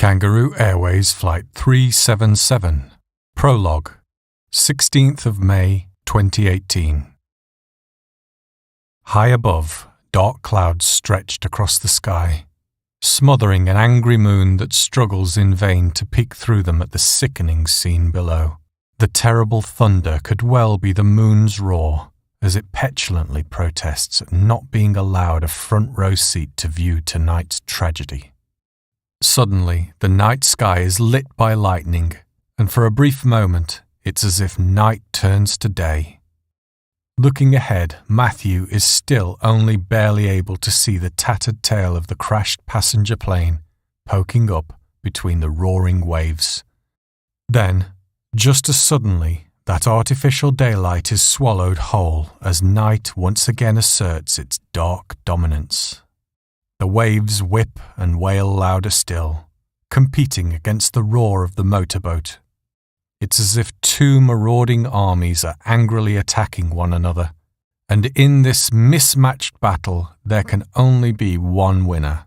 Kangaroo Airways Flight 377. Prologue. 16th of May, 2018. High above, dark clouds stretched across the sky, smothering an angry moon that struggles in vain to peek through them at the sickening scene below. The terrible thunder could well be the moon's roar, as it petulantly protests at not being allowed a front-row seat to view tonight's tragedy. Suddenly, the night sky is lit by lightning, and for a brief moment, it's as if night turns to day. Looking ahead, Matthew is still only barely able to see the tattered tail of the crashed passenger plane poking up between the roaring waves. Then, just as suddenly, that artificial daylight is swallowed whole as night once again asserts its dark dominance. The waves whip and wail louder still, competing against the roar of the motorboat. It's as if two marauding armies are angrily attacking one another, and in this mismatched battle there can only be one winner.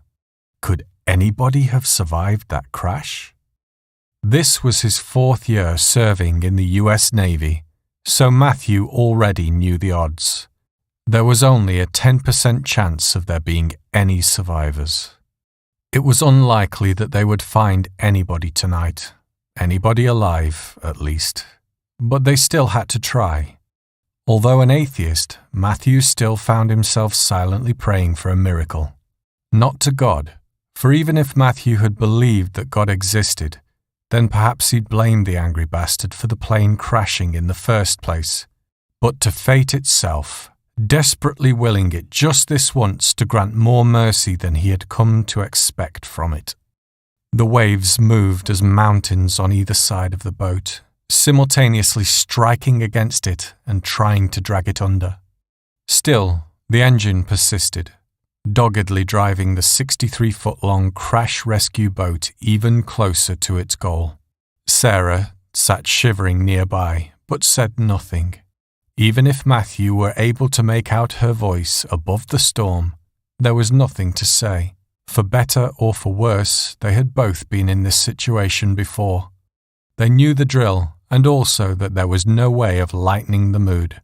Could anybody have survived that crash? This was his 4th year serving in the US Navy, so Matthew already knew the odds. There was only a 10% chance of there being any survivors. It was unlikely that they would find anybody tonight, anybody alive at least, but they still had to try. Although an atheist, Matthew still found himself silently praying for a miracle. Not to God, for even if Matthew had believed that God existed, then perhaps he'd blame the angry bastard for the plane crashing in the first place, but to fate itself, desperately willing it just this once to grant more mercy than he had come to expect from it. The waves moved as mountains on either side of the boat, simultaneously striking against it and trying to drag it under. Still, the engine persisted, doggedly driving the 63-foot-long crash rescue boat even closer to its goal. Sarah sat shivering nearby, but said nothing. Even if Matthew were able to make out her voice above the storm, there was nothing to say. For better or for worse, they had both been in this situation before. They knew the drill, and also that there was no way of lightening the mood.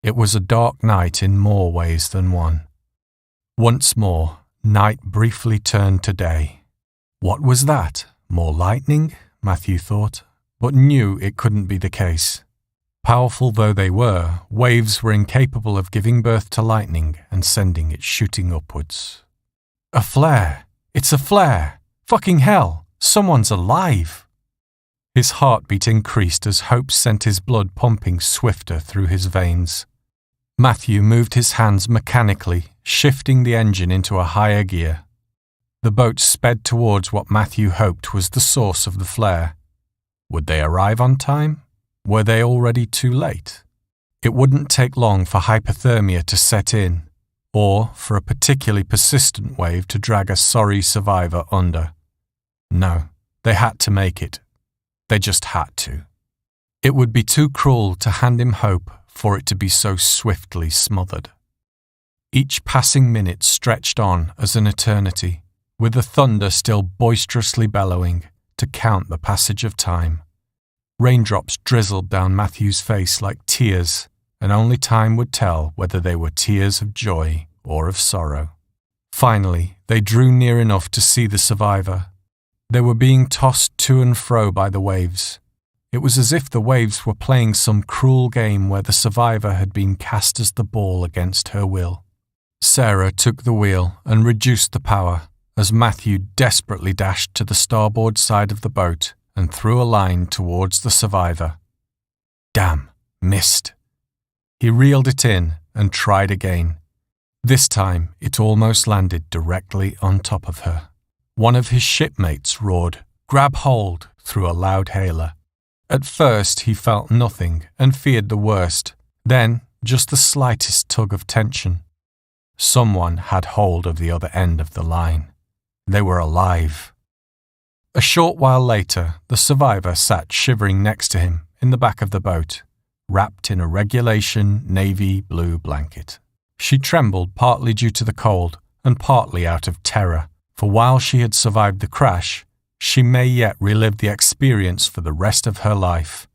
It was a dark night in more ways than one. Once more, night briefly turned to day. What was that? More lightning? Matthew thought, but knew it couldn't be the case. Powerful though they were, waves were incapable of giving birth to lightning and sending it shooting upwards. A flare! It's a flare! Fucking hell! Someone's alive! His heartbeat increased as hope sent his blood pumping swifter through his veins. Matthew moved his hands mechanically, shifting the engine into a higher gear. The boat sped towards what Matthew hoped was the source of the flare. Would they arrive on time? Were they already too late? It wouldn't take long for hypothermia to set in, or for a particularly persistent wave to drag a sorry survivor under. No, they had to make it. They just had to. It would be too cruel to hand him hope for it to be so swiftly smothered. Each passing minute stretched on as an eternity, with the thunder still boisterously bellowing to count the passage of time. Raindrops drizzled down Matthew's face like tears, and only time would tell whether they were tears of joy or of sorrow. Finally, they drew near enough to see the survivor. They were being tossed to and fro by the waves. It was as if the waves were playing some cruel game where the survivor had been cast as the ball against her will. Sarah took the wheel and reduced the power as Matthew desperately dashed to the starboard side of the boat and threw a line towards the survivor. Damn, missed. He reeled it in and tried again. This time it almost landed directly on top of her. One of his shipmates roared, "Grab hold," through a loud hailer. At first he felt nothing and feared the worst, then just the slightest tug of tension. Someone had hold of the other end of the line. They were alive. A short while later, the survivor sat shivering next to him in the back of the boat, wrapped in a regulation navy blue blanket. She trembled partly due to the cold and partly out of terror, for while she had survived the crash, She may yet relive the experience for the rest of her life.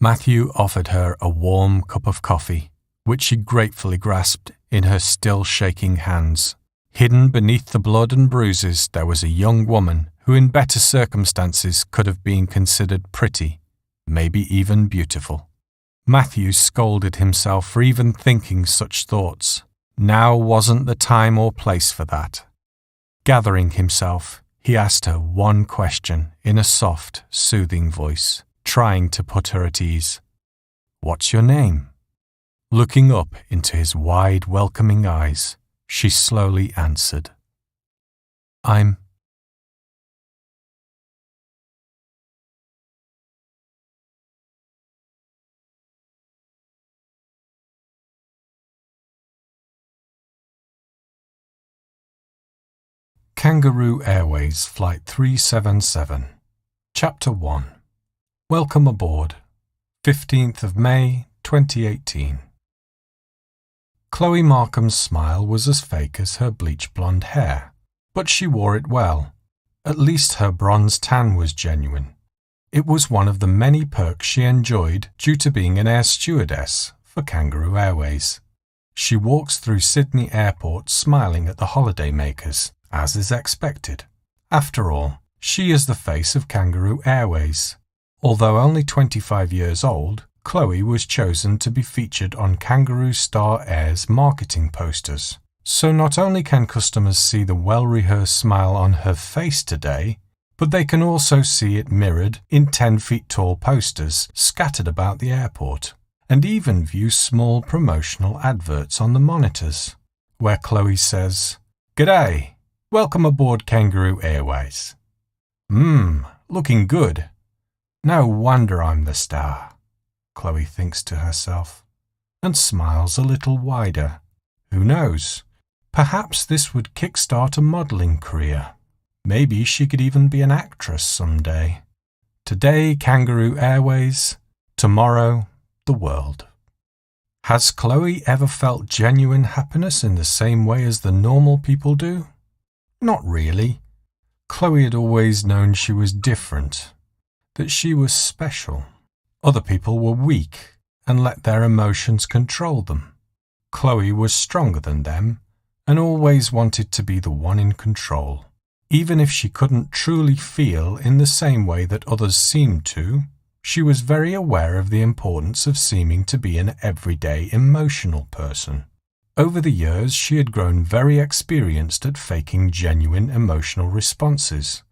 Matthew offered her a warm cup of coffee, which she gratefully grasped in her still shaking hands. Hidden beneath the blood and bruises there was a young woman who in better circumstances could have been considered pretty, maybe even beautiful. Matthew scolded himself for even thinking such thoughts. Now wasn't the time or place for that. Gathering himself, he asked her one question in a soft, soothing voice, trying to put her at ease. "What's your name?" Looking up into his wide, welcoming eyes, she slowly answered, "I'm..." Kangaroo Airways Flight 377, Chapter 1. Welcome aboard. 15th of May, 2018. Chloe Markham's smile was as fake as her bleach blonde hair, but she wore it well. At least her bronze tan was genuine. It was one of the many perks she enjoyed due to being an air stewardess for Kangaroo Airways. She walks through Sydney Airport smiling at the holidaymakers, as is expected. After all, she is the face of Kangaroo Airways. Although only 25 years old, Chloe was chosen to be featured on Kangaroo Star Air's marketing posters. So not only can customers see the well-rehearsed smile on her face today, but they can also see it mirrored in 10-feet-tall posters scattered about the airport, and even view small promotional adverts on the monitors, where Chloe says, "G'day, welcome aboard Kangaroo Airways. Looking good. No wonder I'm the star," Chloe thinks to herself, and smiles a little wider. Who knows? Perhaps this would kickstart a modelling career. Maybe she could even be an actress someday. Today, Kangaroo Airways. Tomorrow, the world. Has Chloe ever felt genuine happiness in the same way as the normal people do? Not really. Chloe had always known she was different, that she was special. Other people were weak and let their emotions control them. Chloe was stronger than them and always wanted to be the one in control. Even if she couldn't truly feel in the same way that others seemed to, she was very aware of the importance of seeming to be an everyday emotional person. Over the years, she had grown very experienced at faking genuine emotional responses,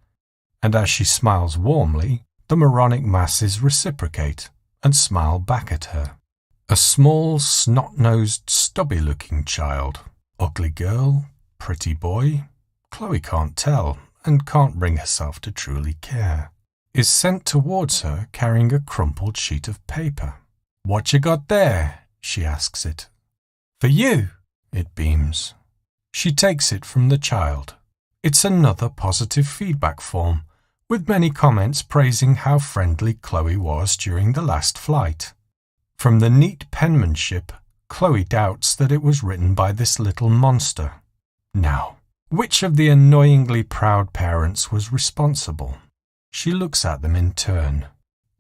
and as she smiles warmly, the moronic masses reciprocate and smile back at her. A small, snot-nosed, stubby-looking child, ugly girl, pretty boy, Chloe can't tell and can't bring herself to truly care, is sent towards her carrying a crumpled sheet of paper. "What you got there?" she asks it. "For you," it beams. She takes it from the child. It's another positive feedback form, with many comments praising how friendly Chloe was during the last flight. From the neat penmanship, Chloe doubts that it was written by this little monster. Now, which of the annoyingly proud parents was responsible? She looks at them in turn.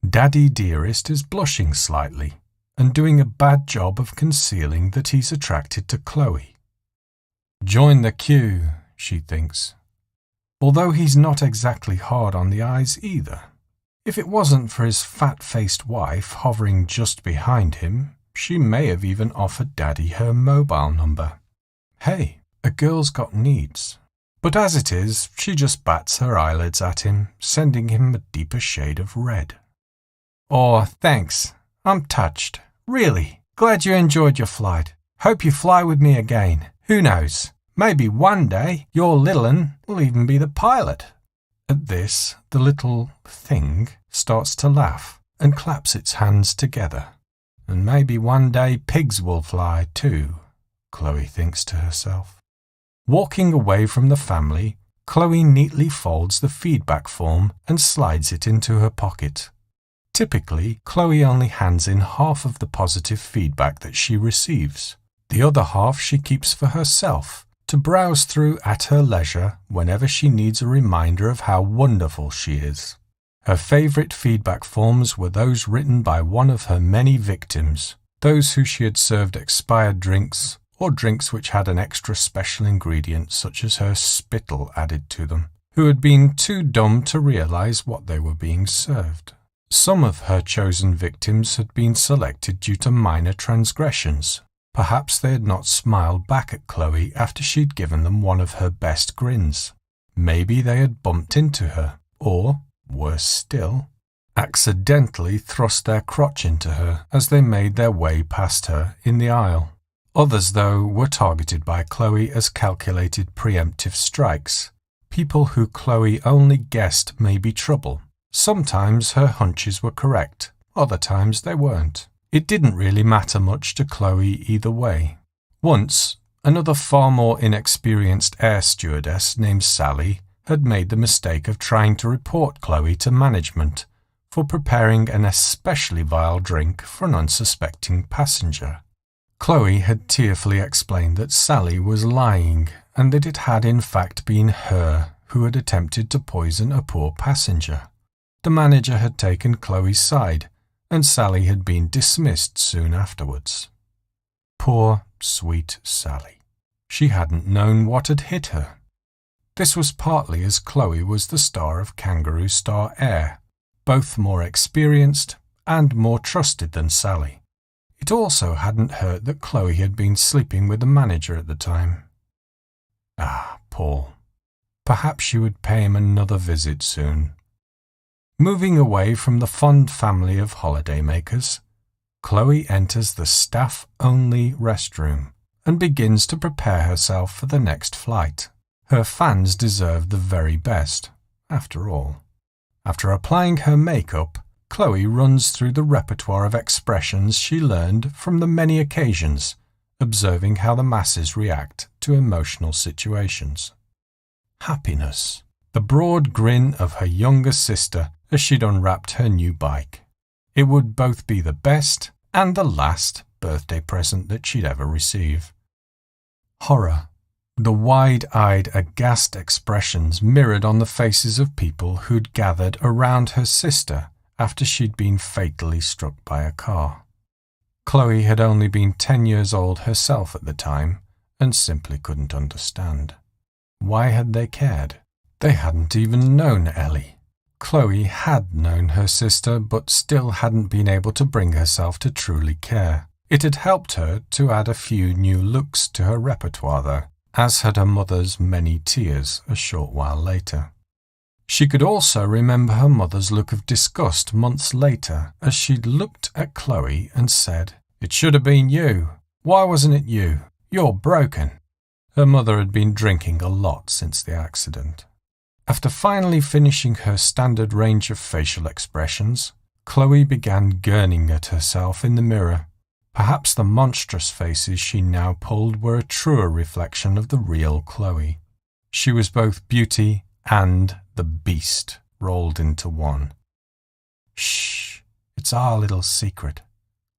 Daddy Dearest is blushing slightly and doing a bad job of concealing that he's attracted to Chloe. Join the queue, she thinks. Although he's not exactly hard on the eyes either. If it wasn't for his fat-faced wife hovering just behind him, she may have even offered Daddy her mobile number. Hey, a girl's got needs. But as it is, she just bats her eyelids at him, sending him a deeper shade of red. "Oh, thanks. I'm touched. Really. Glad you enjoyed your flight. Hope you fly with me again. Who knows? Maybe one day your little 'un will even be the pilot." At this, the little thing starts to laugh and claps its hands together. And maybe one day pigs will fly too, Chloe thinks to herself. Walking away from the family, Chloe neatly folds the feedback form and slides it into her pocket. Typically, Chloe only hands in half of the positive feedback that she receives. The other half she keeps for herself, to browse through at her leisure whenever she needs a reminder of how wonderful she is. Her favourite feedback forms were those written by one of her many victims, those who she had served expired drinks or drinks which had an extra special ingredient such as her spittle added to them, who had been too dumb to realise what they were being served. Some of her chosen victims had been selected due to minor transgressions. Perhaps they had not smiled back at Chloe after she'd given them one of her best grins. Maybe they had bumped into her, or, worse still, accidentally thrust their crotch into her as they made their way past her in the aisle. Others, though, were targeted by Chloe as calculated preemptive strikes, people who Chloe only guessed may be trouble. Sometimes her hunches were correct, other times they weren't. It didn't really matter much to Chloe either way. Once, another far more inexperienced air stewardess named Sally had made the mistake of trying to report Chloe to management for preparing an especially vile drink for an unsuspecting passenger. Chloe had tearfully explained that Sally was lying and that it had in fact been her who had attempted to poison a poor passenger. The manager had taken Chloe's side, and Sally had been dismissed soon afterwards. Poor, sweet Sally. She hadn't known what had hit her. This was partly as Chloe was the star of Kangaroo Star Air, both more experienced and more trusted than Sally. It also hadn't hurt that Chloe had been sleeping with the manager at the time. Ah, Paul. Perhaps she would pay him another visit soon. Moving away from the fond family of holidaymakers, Chloe enters the staff-only restroom and begins to prepare herself for the next flight. Her fans deserve the very best, after all. After applying her makeup, Chloe runs through the repertoire of expressions she learned from the many occasions, observing how the masses react to emotional situations. Happiness. The broad grin of her younger sister as she'd unwrapped her new bike. It would both be the best and the last birthday present that she'd ever receive. Horror. The wide-eyed, aghast expressions mirrored on the faces of people who'd gathered around her sister after she'd been fatally struck by a car. Chloe had only been 10 years old herself at the time and simply couldn't understand. Why had they cared? They hadn't even known Ellie. Chloe had known her sister but still hadn't been able to bring herself to truly care. It had helped her to add a few new looks to her repertoire though, as had her mother's many tears a short while later. She could also remember her mother's look of disgust months later as she'd looked at Chloe and said, "It should have been you. Why wasn't it you? You're broken." Her mother had been drinking a lot since the accident. After finally finishing her standard range of facial expressions, Chloe began gurning at herself in the mirror. Perhaps the monstrous faces she now pulled were a truer reflection of the real Chloe. She was both beauty and the beast rolled into one. "Shh, it's our little secret,"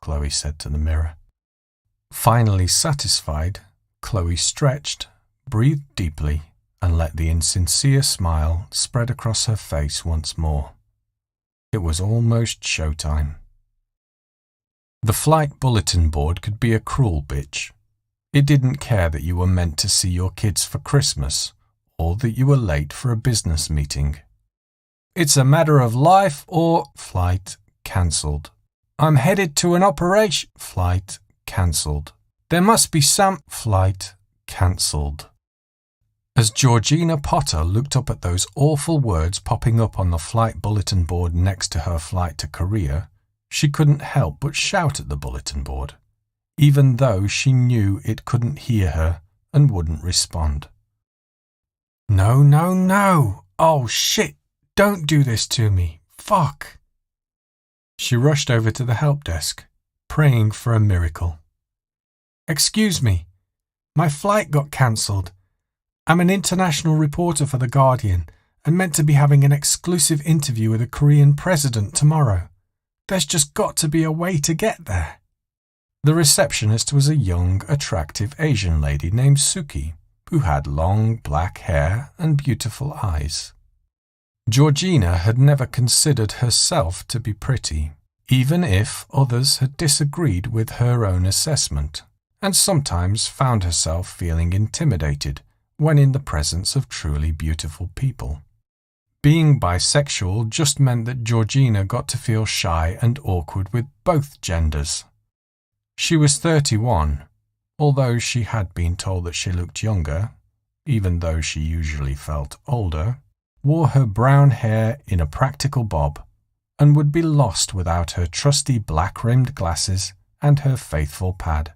Chloe said to the mirror. Finally satisfied, Chloe stretched, breathed deeply, and let the insincere smile spread across her face once more. It was almost showtime. The flight bulletin board could be a cruel bitch. It didn't care that you were meant to see your kids for Christmas, or that you were late for a business meeting. "It's a matter of life or..." Flight cancelled. "I'm headed to an operation..." Flight cancelled. "There must be some..." Flight cancelled. As Georgina Potter looked up at those awful words popping up on the flight bulletin board next to her flight to Korea, she couldn't help but shout at the bulletin board, even though she knew it couldn't hear her and wouldn't respond. "No, no, no! Oh shit! Don't do this to me! Fuck!" She rushed over to the help desk, praying for a miracle. "Excuse me, my flight got cancelled. I'm an international reporter for The Guardian and meant to be having an exclusive interview with a Korean president tomorrow. There's just got to be a way to get there." The receptionist was a young, attractive Asian lady named Suki, who had long black hair and beautiful eyes. Georgina had never considered herself to be pretty, even if others had disagreed with her own assessment, and sometimes found herself feeling intimidated when in the presence of truly beautiful people. Being bisexual just meant that Georgina got to feel shy and awkward with both genders. She was 31, although she had been told that she looked younger, even though she usually felt older, wore her brown hair in a practical bob, and would be lost without her trusty black-rimmed glasses and her faithful pad.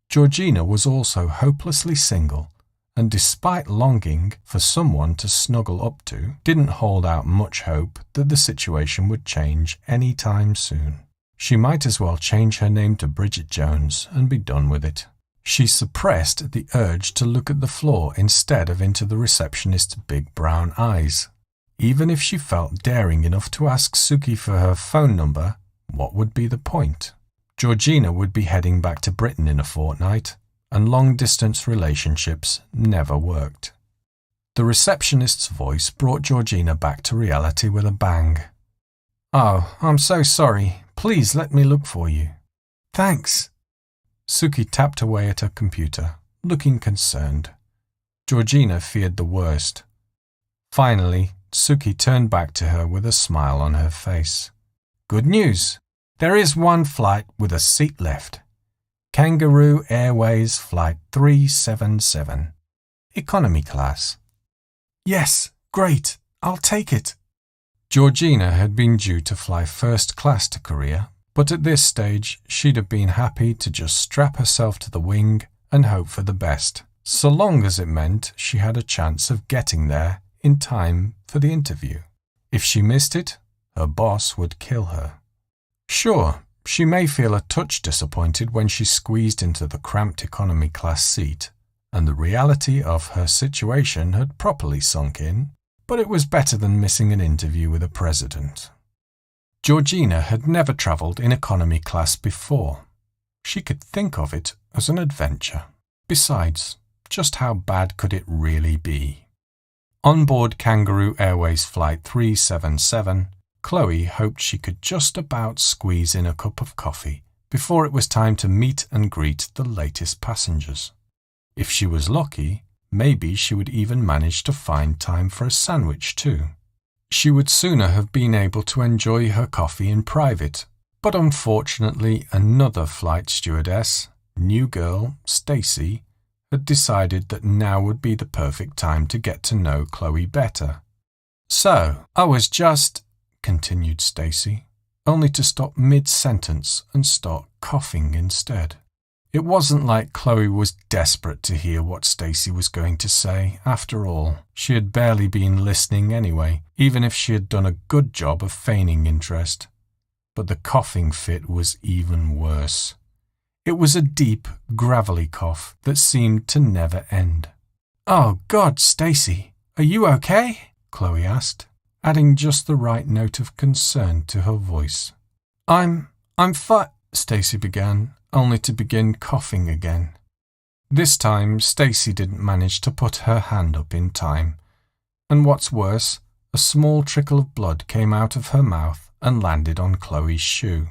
Georgina was also hopelessly single, and despite longing for someone to snuggle up to, didn't hold out much hope that the situation would change any time soon. She might as well change her name to Bridget Jones and be done with it. She suppressed the urge to look at the floor instead of into the receptionist's big brown eyes. Even if she felt daring enough to ask Suki for her phone number, what would be the point? Georgina would be heading back to Britain in a fortnight, and long-distance relationships never worked. The receptionist's voice brought Georgina back to reality with a bang. "Oh, I'm so sorry. Please let me look for you." "Thanks." Suki tapped away at her computer, looking concerned. Georgina feared the worst. Finally, Suki turned back to her with a smile on her face. "Good news. There is one flight with a seat left. Kangaroo Airways Flight 377. Economy class." "Yes, great. I'll take it." Georgina had been due to fly first class to Korea, but at this stage she'd have been happy to just strap herself to the wing and hope for the best, so long as it meant she had a chance of getting there in time for the interview. If she missed it, her boss would kill her. Sure, she may feel a touch disappointed when she squeezed into the cramped economy class seat, and the reality of her situation had properly sunk in, but it was better than missing an interview with a president. Georgina had never travelled in economy class before. She could think of it as an adventure. Besides, just how bad could it really be? On board Kangaroo Airways Flight 377, Chloe hoped she could just about squeeze in a cup of coffee before it was time to meet and greet the latest passengers. If she was lucky, maybe she would even manage to find time for a sandwich too. She would sooner have been able to enjoy her coffee in private, but unfortunately another flight stewardess, new girl, Stacy, had decided that now would be the perfect time to get to know Chloe better. "So, I was just," continued Stacy, only to stop mid-sentence and start coughing instead. It wasn't like Chloe was desperate to hear what Stacy was going to say. After all, she had barely been listening anyway, even if she had done a good job of feigning interest. But the coughing fit was even worse. It was a deep, gravelly cough that seemed to never end. "Oh God, Stacy, are you okay?" Chloe asked, adding just the right note of concern to her voice. I'm fine," Stacy began, only to begin coughing again. This time, Stacy didn't manage to put her hand up in time, and what's worse, a small trickle of blood came out of her mouth and landed on Chloe's shoe.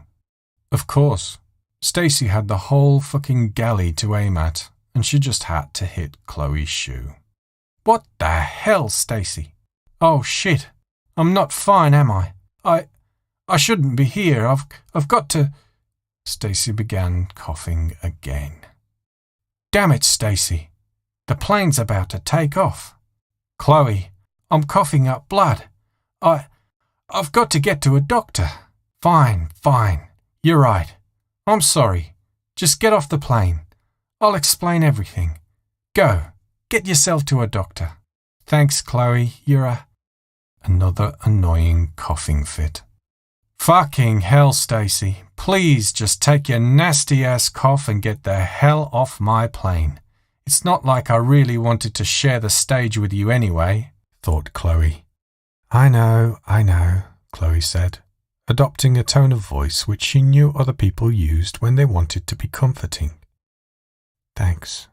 Of course, Stacy had the whole fucking galley to aim at, and she just had to hit Chloe's shoe. "What the hell, Stacy? Oh shit, I'm not fine, am I? I shouldn't be here. I've got to..." Stacy began coughing again. "Damn it, Stacy. The plane's about to take off. Chloe, I'm coughing up blood. I've got to get to a doctor." Fine. You're right. I'm sorry. Just get off the plane. I'll explain everything. Go, get yourself to a doctor." "Thanks, Chloe. Another annoying coughing fit. "Fucking hell, Stacy. Please just take your nasty-ass cough and get the hell off my plane. It's not like I really wanted to share the stage with you anyway," thought Chloe. I know, Chloe said, adopting a tone of voice which she knew other people used when they wanted to be comforting. "Thanks."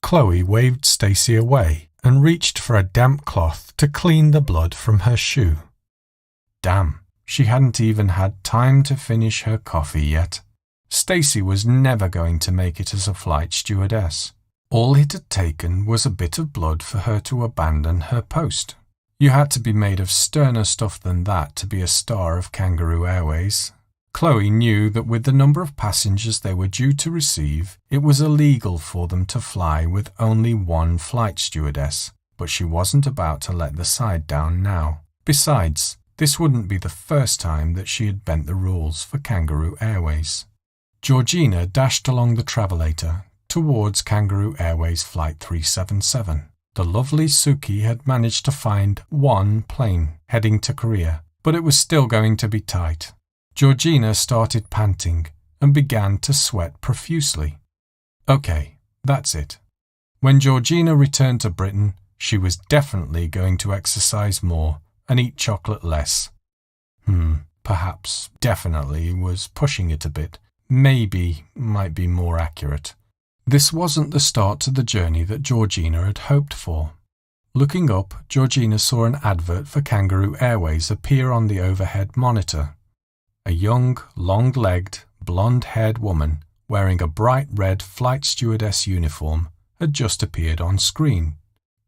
Chloe waved Stacy away and reached for a damp cloth to clean the blood from her shoe. Damn, she hadn't even had time to finish her coffee yet. Stacy was never going to make it as a flight stewardess. All it had taken was a bit of blood for her to abandon her post. You had to be made of sterner stuff than that to be a star of Kangaroo Airways. Chloe knew that with the number of passengers they were due to receive, it was illegal for them to fly with only one flight stewardess, but she wasn't about to let the side down now. Besides, this wouldn't be the first time that she had bent the rules for Kangaroo Airways. Georgina dashed along the travelator towards Kangaroo Airways Flight 377. The lovely Suki had managed to find one plane heading to Korea, but it was still going to be tight. Georgina started panting and began to sweat profusely. Okay, that's it. When Georgina returned to Britain, she was definitely going to exercise more and eat chocolate less. Perhaps definitely was pushing it a bit. Maybe might be more accurate. This wasn't the start to the journey that Georgina had hoped for. Looking up, Georgina saw an advert for Kangaroo Airways appear on the overhead monitor. A young, long-legged, blonde-haired woman wearing a bright red flight stewardess uniform had just appeared on screen.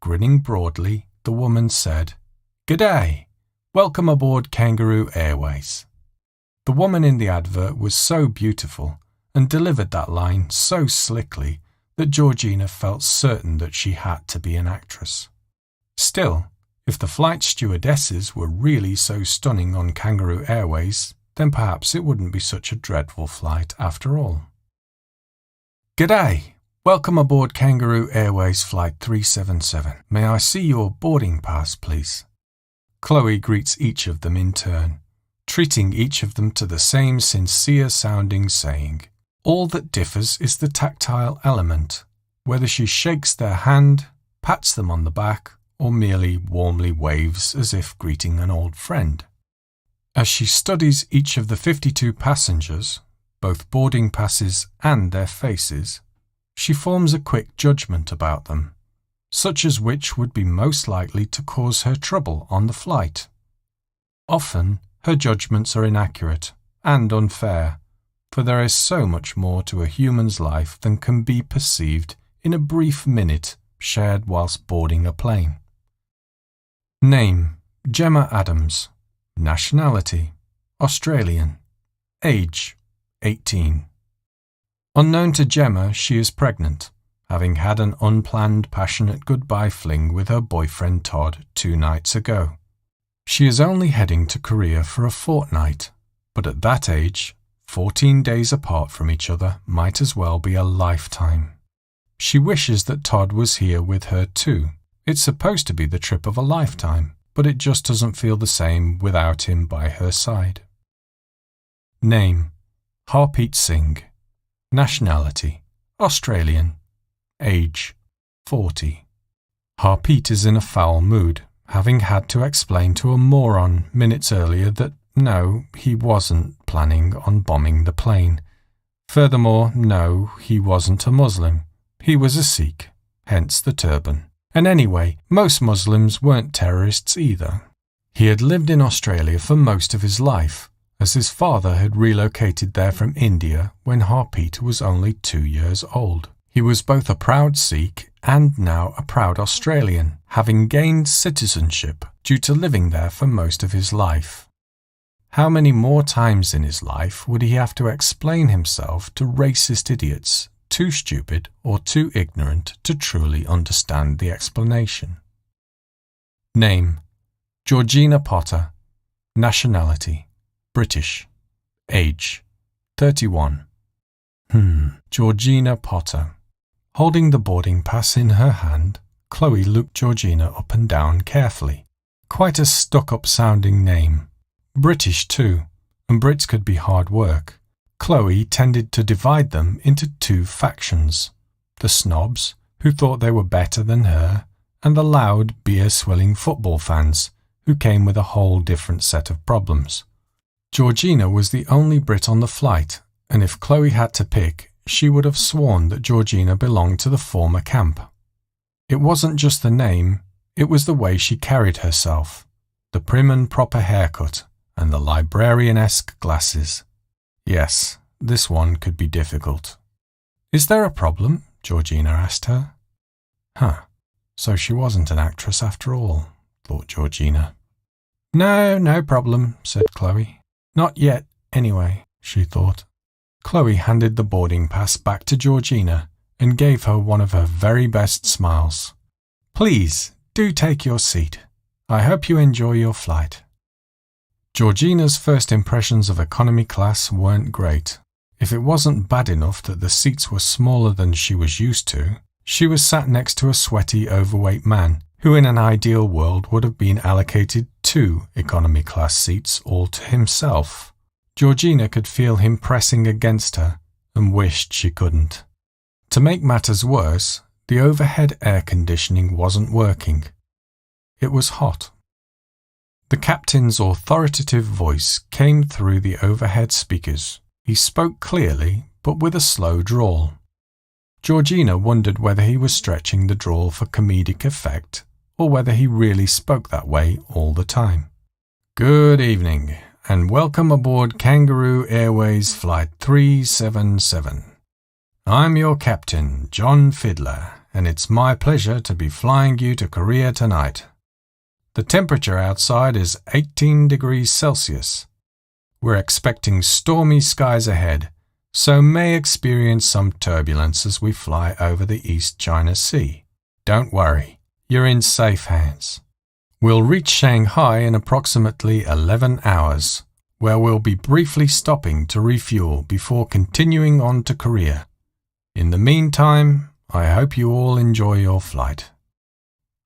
Grinning broadly, the woman said, "G'day! Welcome aboard Kangaroo Airways." The woman in the advert was so beautiful and delivered that line so slickly that Georgina felt certain that she had to be an actress. Still, if the flight stewardesses were really so stunning on Kangaroo Airways, then perhaps it wouldn't be such a dreadful flight after all. "G'day! Welcome aboard Kangaroo Airways Flight 377. May I see your boarding pass, please?" Chloe greets each of them in turn, treating each of them to the same sincere-sounding saying. All that differs is the tactile element, whether she shakes their hand, pats them on the back, or merely warmly waves as if greeting an old friend. As she studies each of the 52 passengers, both boarding passes and their faces, she forms a quick judgment about them, such as which would be most likely to cause her trouble on the flight. Often, her judgments are inaccurate and unfair, for there is so much more to a human's life than can be perceived in a brief minute shared whilst boarding a plane. Name: Gemma Adams. Nationality: Australian. Age: 18. Unknown to Gemma, she is pregnant, having had an unplanned passionate goodbye fling with her boyfriend Todd 2 nights ago. She is only heading to Korea for a fortnight, but at that age, 14 days apart from each other might as well be a lifetime. She wishes that Todd was here with her too. It's supposed to be the trip of a lifetime, but it just doesn't feel the same without him by her side. Name: Harpreet Singh. Nationality: Australian. Age: 40. Harpreet is in a foul mood, having had to explain to a moron minutes earlier that no, he wasn't planning on bombing the plane. Furthermore, no, he wasn't a Muslim. He was a Sikh, hence the turban. And anyway, most Muslims weren't terrorists either. He had lived in Australia for most of his life, as his father had relocated there from India when Harpreet was only 2 years old. He was both a proud Sikh and now a proud Australian, having gained citizenship due to living there for most of his life. How many more times in his life would he have to explain himself to racist idiots, too stupid or too ignorant to truly understand the explanation? Name: Georgina Potter. Nationality: British. Age: 31. Georgina Potter. Holding the boarding pass in her hand, Chloe looked Georgina up and down carefully. Quite a stuck-up sounding name. British too, and Brits could be hard work. Chloe tended to divide them into 2 factions: the snobs, who thought they were better than her, and the loud, beer-swilling football fans, who came with a whole different set of problems. Georgina was the only Brit on the flight, and if Chloe had to pick, she would have sworn that Georgina belonged to the former camp. It wasn't just the name, it was the way she carried herself, the prim and proper haircut, and the librarian-esque glasses. Yes, this one could be difficult. "Is there a problem?" Georgina asked her. So she wasn't an actress after all, thought Georgina. No problem, said Chloe. "Not yet, anyway," she thought. Chloe handed the boarding pass back to Georgina and gave her one of her very best smiles. "Please, do take your seat. I hope you enjoy your flight." Georgina's first impressions of economy class weren't great. If it wasn't bad enough that the seats were smaller than she was used to, she was sat next to a sweaty, overweight man who in an ideal world would have been allocated 2 economy class seats all to himself. Georgina could feel him pressing against her and wished she couldn't. To make matters worse, the overhead air conditioning wasn't working. It was hot. The captain's authoritative voice came through the overhead speakers. He spoke clearly, but with a slow drawl. Georgina wondered whether he was stretching the drawl for comedic effect, or whether he really spoke that way all the time. "Good evening, and welcome aboard Kangaroo Airways Flight 377. I'm your captain, John Fiddler, and it's my pleasure to be flying you to Korea tonight. The temperature outside is 18 degrees Celsius. We're expecting stormy skies ahead, so may experience some turbulence as we fly over the East China Sea. Don't worry, you're in safe hands. We'll reach Shanghai in approximately 11 hours, where we'll be briefly stopping to refuel before continuing on to Korea. In the meantime, I hope you all enjoy your flight."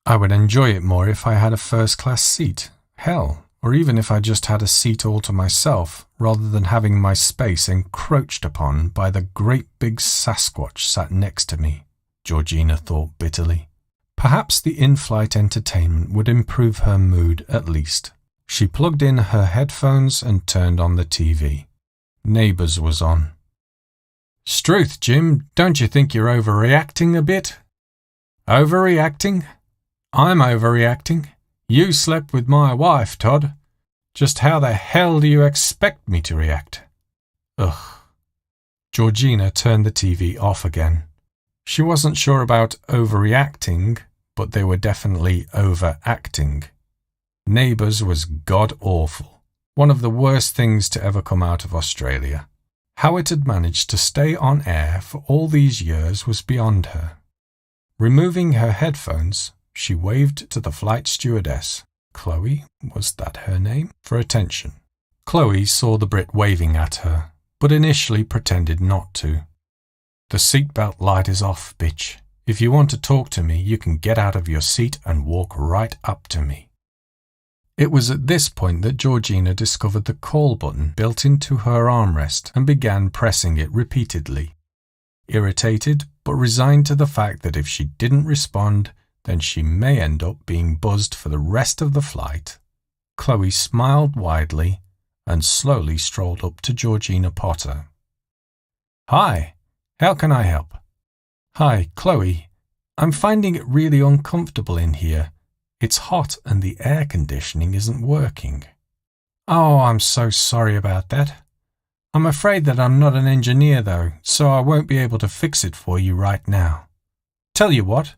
I would enjoy it more if I had a first-class seat. Hell, or even if I just had a seat all to myself, rather than having my space encroached upon by the great big Sasquatch sat next to me, Georgina thought bitterly. Perhaps the in-flight entertainment would improve her mood at least. She plugged in her headphones and turned on the TV. Neighbours was on. "Struth, Jim, don't you think you're overreacting a bit?" "Overreacting? I'm overreacting. You slept with my wife, Todd. Just how the hell do you expect me to react?" Ugh. Georgina turned the TV off again. She wasn't sure about overreacting, but they were definitely overacting. Neighbours was god-awful. One of the worst things to ever come out of Australia. How it had managed to stay on air for all these years was beyond her. Removing her headphones, she waved to the flight stewardess, Chloe, was that her name, for attention. Chloe saw the Brit waving at her, but initially pretended not to. "The seatbelt light is off, bitch. If you want to talk to me, you can get out of your seat and walk right up to me." It was at this point that Georgina discovered the call button built into her armrest and began pressing it repeatedly. Irritated, but resigned to the fact that if she didn't respond, then she may end up being buzzed for the rest of the flight, Chloe smiled widely and slowly strolled up to Georgina Potter. "Hi, how can I help?" "Hi, Chloe. I'm finding it really uncomfortable in here. It's hot and the air conditioning isn't working." "Oh, I'm so sorry about that. I'm afraid that I'm not an engineer though, so I won't be able to fix it for you right now. Tell you what,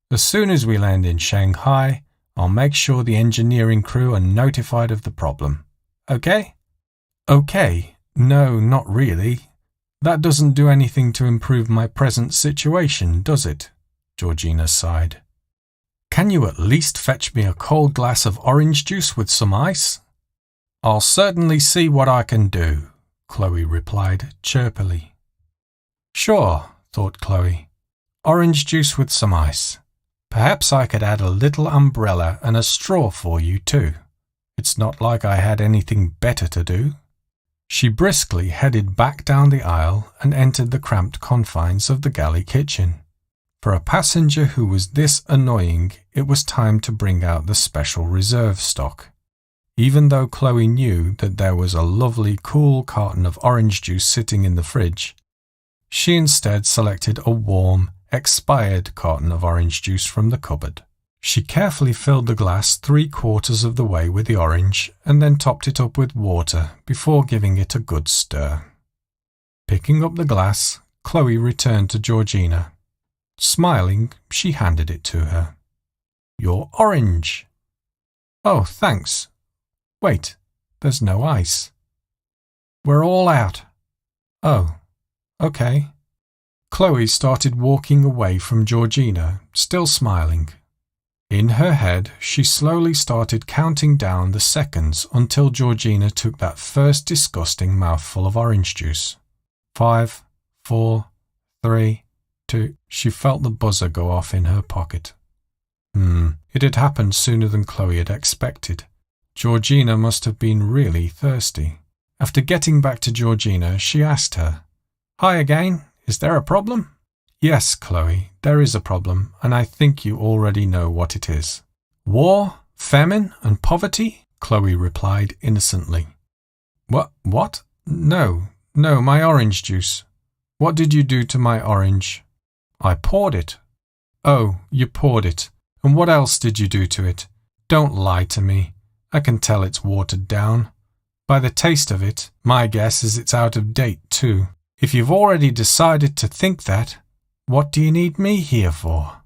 as soon as we land in Shanghai, I'll make sure the engineering crew are notified of the problem. Okay?" "Okay? No, not really. That doesn't do anything to improve my present situation, does it?" Georgina sighed. "Can you at least fetch me a cold glass of orange juice with some ice?" "I'll certainly see what I can do," Chloe replied chirpily. "Sure," thought Chloe. "Orange juice with some ice. Perhaps I could add a little umbrella and a straw for you too. It's not like I had anything better to do." She briskly headed back down the aisle and entered the cramped confines of the galley kitchen. For a passenger who was this annoying, it was time to bring out the special reserve stock. Even though Chloe knew that there was a lovely cool carton of orange juice sitting in the fridge, She instead selected a warm, expired carton of orange juice from the cupboard. She carefully filled the glass 3/4 of the way with the orange and then topped it up with water before giving it a good stir. Picking up the glass, Chloe returned to Georgina. Smiling, she handed it to her. "Your orange." "Oh, thanks. Wait, there's no ice." "We're all out." "Oh, okay." Chloe started walking away from Georgina, still smiling. In her head, she slowly started counting down the seconds until Georgina took that first disgusting mouthful of orange juice. 5, 4, 3, 2. She felt the buzzer go off in her pocket. It had happened sooner than Chloe had expected. Georgina must have been really thirsty. After getting back to Georgina, she asked her, "Hi again, is there a problem?" "Yes, Chloe, there is a problem, and I think you already know what it is." "War, famine, and poverty?" Chloe replied innocently. What? No, my orange juice. What did you do to my orange?" "I poured it." "Oh, you poured it. And what else did you do to it? Don't lie to me. I can tell it's watered down. By the taste of it, my guess is it's out of date too. If you've already decided to think that, what do you need me here for?"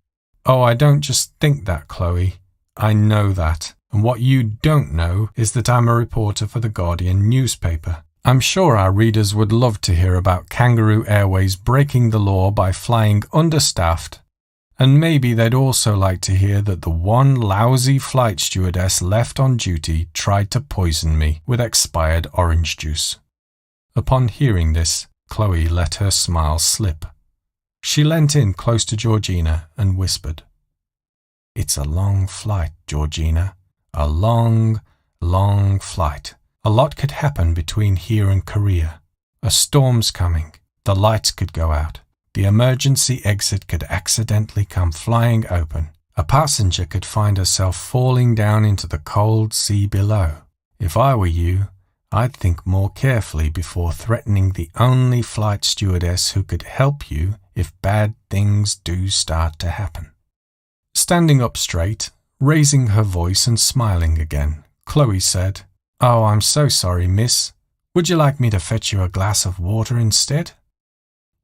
"Oh, I don't just think that, Chloe. I know that. And what you don't know is that I'm a reporter for the Guardian newspaper. I'm sure our readers would love to hear about Kangaroo Airways breaking the law by flying understaffed. And maybe they'd also like to hear that the one lousy flight stewardess left on duty tried to poison me with expired orange juice." Upon hearing this, Chloe let her smile slip. She leant in close to Georgina and whispered, "It's a long flight, Georgina. A long, long flight. A lot could happen between here and Korea. A storm's coming. The lights could go out. The emergency exit could accidentally come flying open. A passenger could find herself falling down into the cold sea below. If I were you, I'd think more carefully before threatening the only flight stewardess who could help you if bad things do start to happen." Standing up straight, raising her voice and smiling again, Chloe said, "Oh, I'm so sorry, miss. Would you like me to fetch you a glass of water instead?"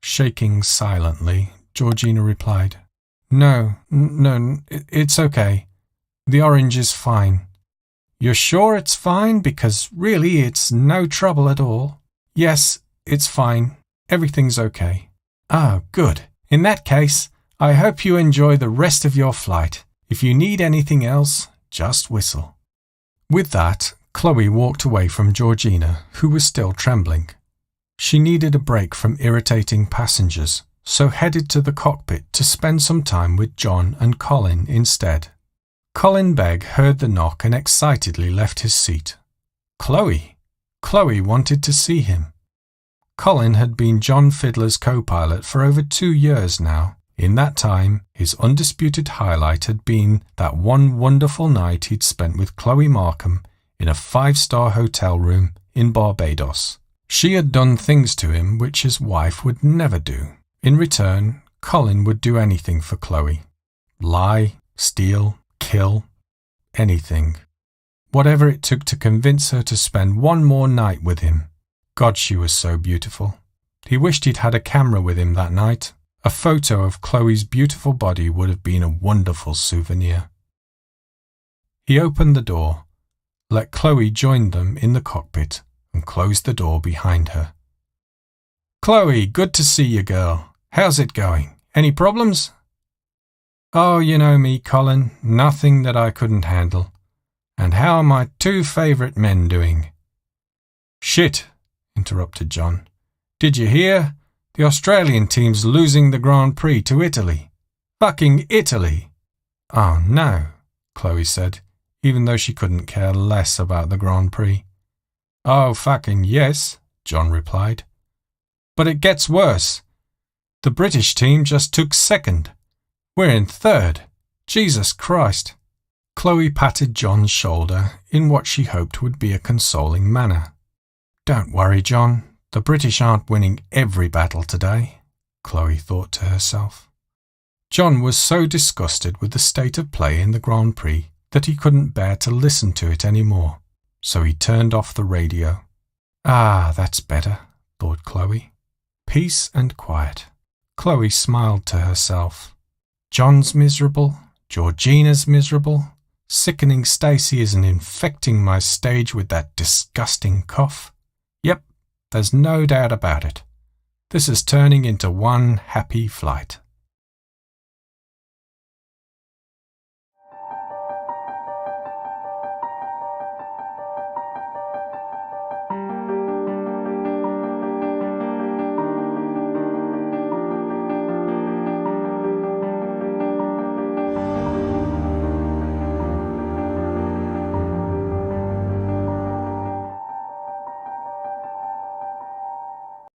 Shaking silently, Georgina replied, No, it's okay. The orange is fine." "You're sure it's fine? Because really it's no trouble at all." "Yes, it's fine. Everything's okay." "Oh, good. In that case, I hope you enjoy the rest of your flight. If you need anything else, just whistle." With that, Chloe walked away from Georgina, who was still trembling. She needed a break from irritating passengers, so headed to the cockpit to spend some time with John and Colin instead. Colin Begg heard the knock and excitedly left his seat. Chloe wanted to see him. Colin had been John Fiddler's co-pilot for over 2 years now. In that time, his undisputed highlight had been that one wonderful night he'd spent with Chloe Markham in a 5-star hotel room in Barbados. She had done things to him which his wife would never do. In return, Colin would do anything for Chloe. Lie, steal, kill, anything. Whatever it took to convince her to spend one more night with him. God, she was so beautiful. He wished he'd had a camera with him that night. A photo of Chloe's beautiful body would have been a wonderful souvenir. He opened the door, let Chloe join them in the cockpit, and closed the door behind her. "Chloe, good to see you, girl. How's it going? Any problems?" "Oh, you know me, Colin. Nothing that I couldn't handle. And how are my 2 favourite men doing?" "Shit," interrupted John. "Did you hear? The Australian team's losing the Grand Prix to Italy. Fucking Italy!" "Oh, no," Chloe said, even though she couldn't care less about the Grand Prix. "Oh, fucking yes," John replied. "But it gets worse. The British team just took 2nd. We're in 3rd. Jesus Christ." Chloe patted John's shoulder in what she hoped would be a consoling manner. "Don't worry, John. The British aren't winning every battle today. Chloe thought to herself. John was so disgusted with the state of play in the Grand Prix that he couldn't bear to listen to it any more, so he turned off the radio. Ah, that's better, thought Chloe. Peace and quiet. Chloe smiled to herself. John's miserable, Georgina's miserable, sickening Stacy isn't infecting my stage with that disgusting cough. Yep, there's no doubt about it. This is turning into one happy flight.